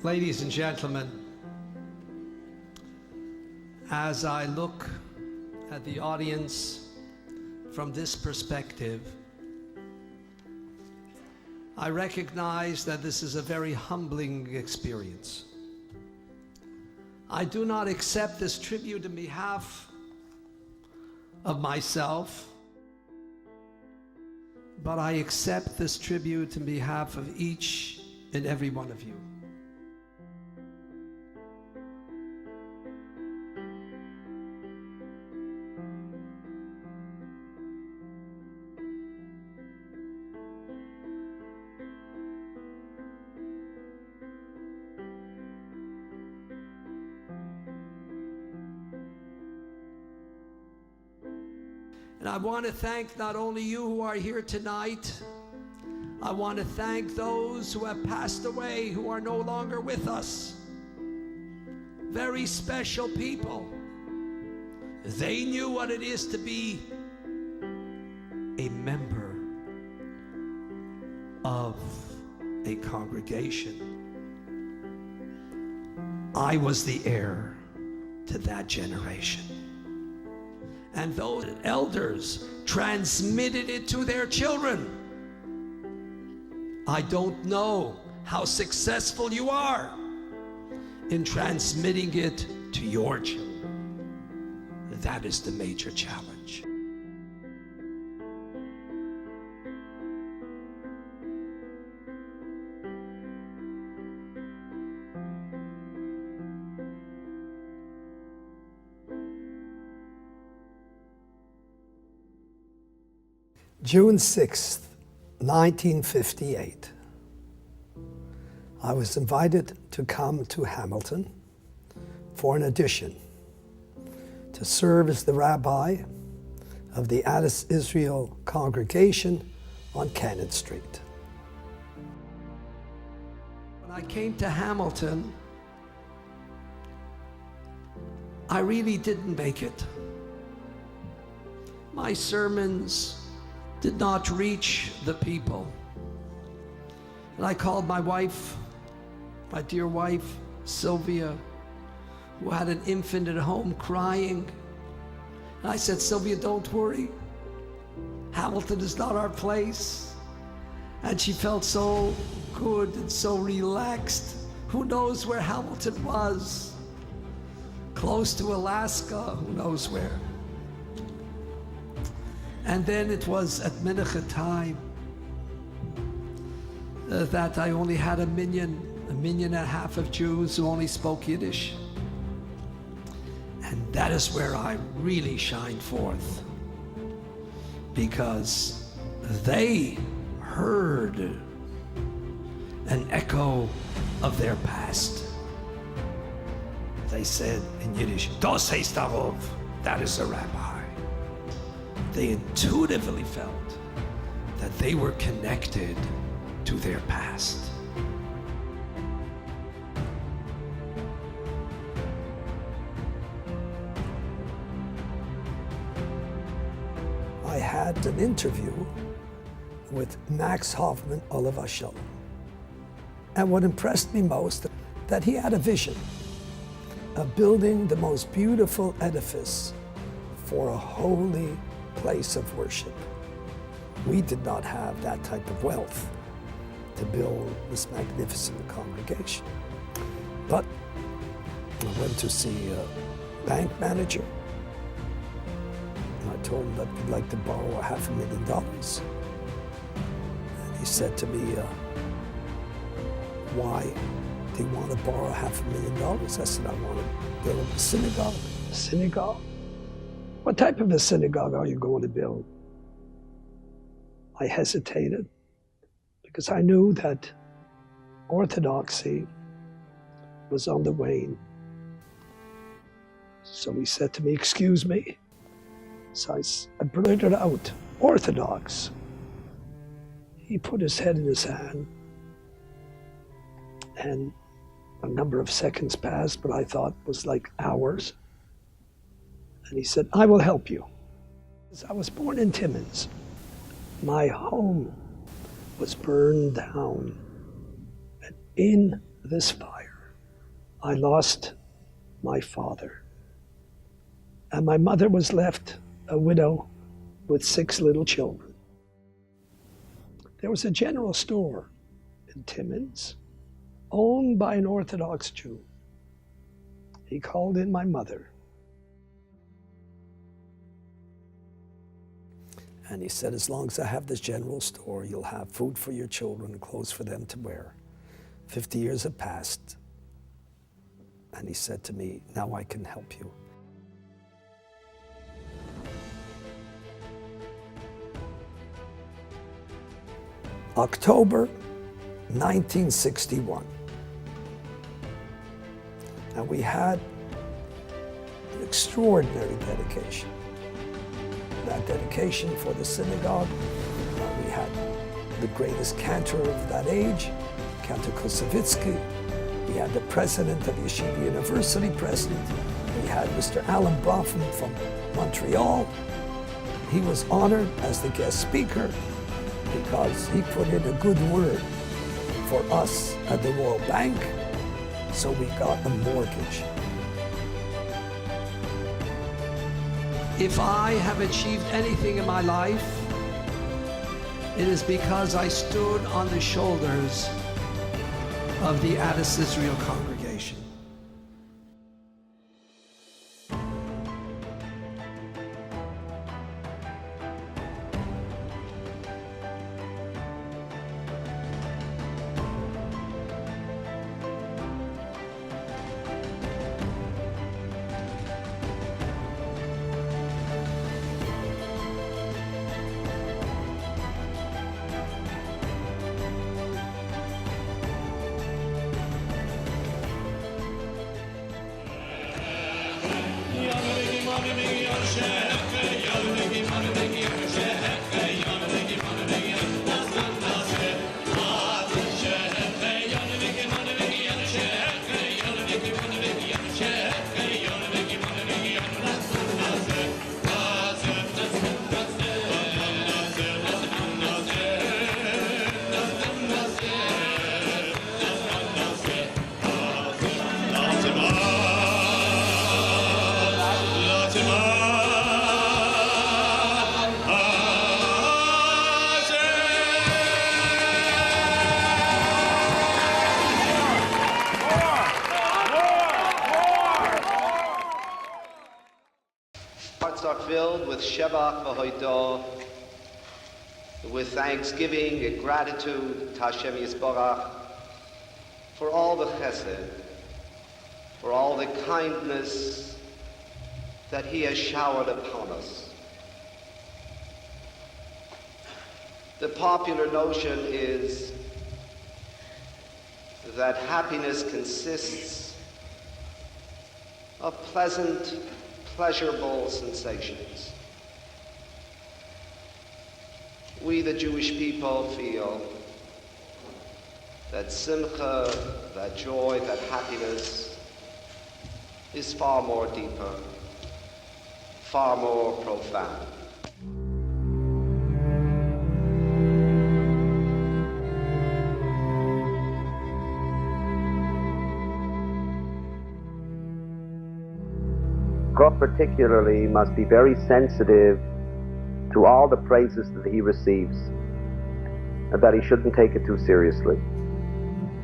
Ladies and gentlemen, as I look at the audience from this perspective, I recognize that this is a very humbling experience. I do not accept this tribute in behalf of myself, but I accept this tribute in behalf of each and every one of you. And I want to thank not only you who are here tonight, I want to thank those who have passed away, who are no longer with us. Very special people. They knew what it is to be a member of a congregation. I was the heir to that generation. And those elders transmitted it to their children. I don't know how successful you are in transmitting it to your children. That is the major challenge. June 6th, 1958. I was invited to come to Hamilton for an audition to serve as the rabbi of the Addis Israel congregation on Cannon Street. When I came to Hamilton, I really didn't make it. My sermons did not reach the people. And I called my wife, my dear wife, Sylvia, who had an infant at home crying. And I said, Sylvia, don't worry. Hamilton is not our place. And she felt so good and so relaxed. Who knows where Hamilton was? Close to Alaska, who knows where? And then it was at Mincha time that I only had a million and a half of Jews who only spoke Yiddish. And that is where I really shined forth, because they heard an echo of their past. They said in Yiddish, "Das heißt darauf," that is a rabbi. They intuitively felt that they were connected to their past. I had an interview with Max Hoffman Olav Shalom. And what impressed me most, that he had a vision of building the most beautiful edifice for a holy place of worship. We did not have that type of wealth to build this magnificent congregation. But I went to see a bank manager, and I told him that we'd like to borrow $500,000. And he said to me, why do you want to borrow $500,000? I said, I want to build a synagogue. A synagogue? What type of a synagogue are you going to build? I hesitated because I knew that Orthodoxy was on the wane. So he said to me, excuse me. So I blurted out, Orthodox. He put his head in his hand, and a number of seconds passed, but I thought it was like hours. And he said, I will help you. I was born in Timmins. My home was burned down. And in this fire. I lost my father, and my mother was left a widow with 6 little children. There was a general store in Timmins owned by an Orthodox Jew. He called in my mother, and he said, as long as I have this general store, you'll have food for your children and clothes for them to wear. 50 years have passed, and he said to me, now I can help you. October 1961. And we had an extraordinary dedication. That dedication for the synagogue, we had the greatest cantor of that age, Cantor Kusavitsky. We had the president of Yeshiva University present. We had Mr. Alan Bronfman from Montreal. He was honored as the guest speaker because he put in a good word for us at the Royal Bank, so we got a mortgage. If I have achieved anything in my life, it is because I stood on the shoulders of the Addis Israel congregation. Hearts are filled with Shevach v'Hodah, with thanksgiving and gratitude to Hashem Yisborach for all the chesed, for all the kindness that He has showered upon us. The popular notion is that happiness consists of pleasant, pleasurable sensations. We, the Jewish people, feel that simcha, that joy, that happiness is far more deeper, far more profound. God particularly must be very sensitive to all the praises that he receives, and that he shouldn't take it too seriously.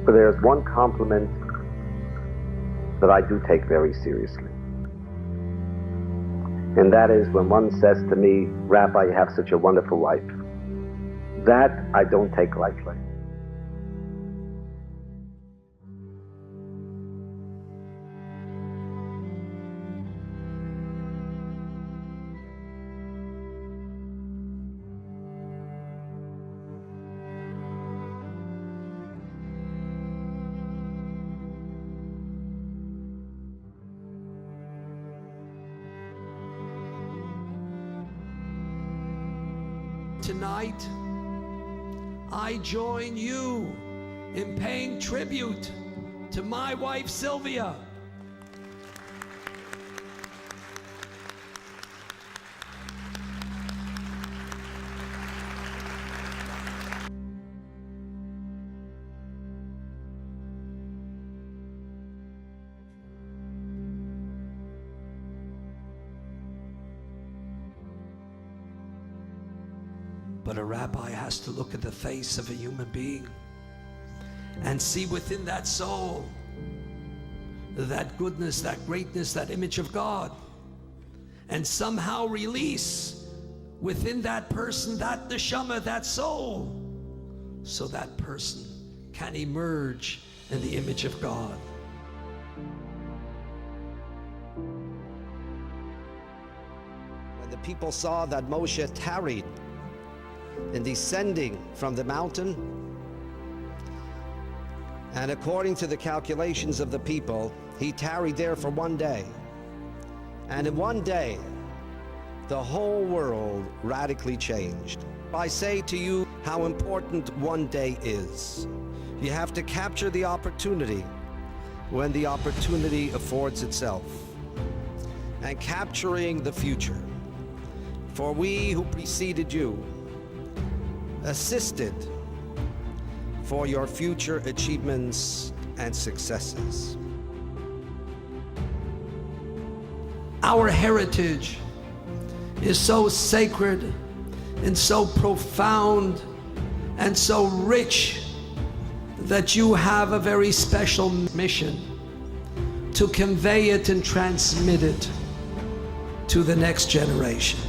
For there's one compliment that I do take very seriously. And that is when one says to me, Rabbi, you have such a wonderful wife. That I don't take lightly. Tonight, I join you in paying tribute to my wife, Sylvia. But a rabbi has to look at the face of a human being and see within that soul that goodness, that greatness, that image of God, and somehow release within that person that neshama, that soul, so that person can emerge in the image of God. When the people saw that Moshe tarried in descending from the mountain, and according to the calculations of the people, he tarried there for 1 day. And in 1 day, the whole world radically changed. I say to you how important 1 day is. You have to capture the opportunity when the opportunity affords itself, and capturing the future. For we who preceded you assisted for your future achievements and successes. Our heritage is so sacred and so profound and so rich that you have a very special mission to convey it and transmit it to the next generation.